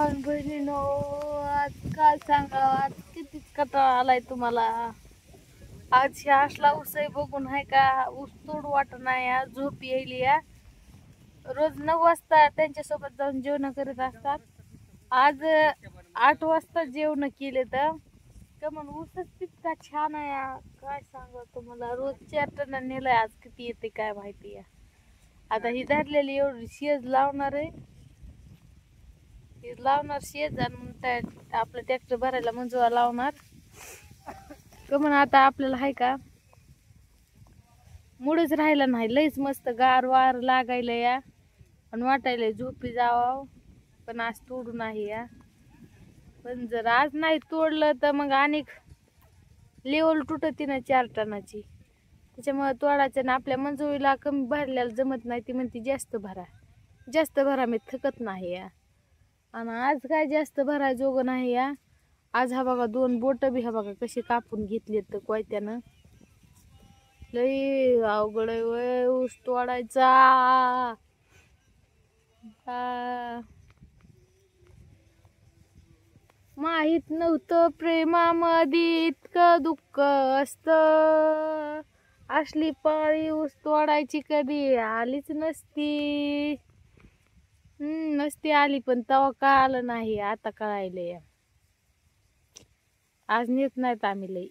बहिणीनो, आज काय सांगा, आज कितीच कंटाळा आलाय तुम्हाला. आज ह्या असला उसय बघून आहे का ऊस तोड वाट नाही, आज झोप येईल या. रोज 9 वाजता त्यांच्यासोबत जाऊन जेवण करीत असतात. आज 8 वाजता जेवण केले तर मग ऊसच तितका छान आहे. काय सांगा तुम्हाला, रोज 4 टन नेलंय. आज किती येते काय माहिती या. आता ही धरलेली एवढी शेज लावणार आहे, लावणार शेज आणि आपलं ट्रॅक्टर भरायला मंजुळा लावणार. म्हणून आता आपल्याला आहे का मूडच राहिला नाही. लईच मस्त गार वार लागायला या आणि वाटायला झोपी जावा, पण आज तोडू नाही या. पण जर आज नाही तोडलं तर मग अनेक लेवल तुटती ना 4 टनाची. त्याच्यामुळे तोडायचं ना. आपल्या मंजुळीला कमी भरल्याला जमत नाही, ती म्हणते जास्त भरा जास्त भरा, मी थकत नाही या. आणि आज काय जास्त भराय जोग नाही या. आज हा बघा 2 बोट बी हा बघा कशी कापून घेतली तर कोयत्यानं. लई अवघड आहे वय ऊस तोडायचा. माहित नव्हतं प्रेमामध्ये इतकं दुःख असतं. असली पाळी ऊस तोडायची कधी आलीच नसती. नसती आली, पण तवा कळालं नाही, आता कळायलंय. आज नेत नाहीत आम्ही लई.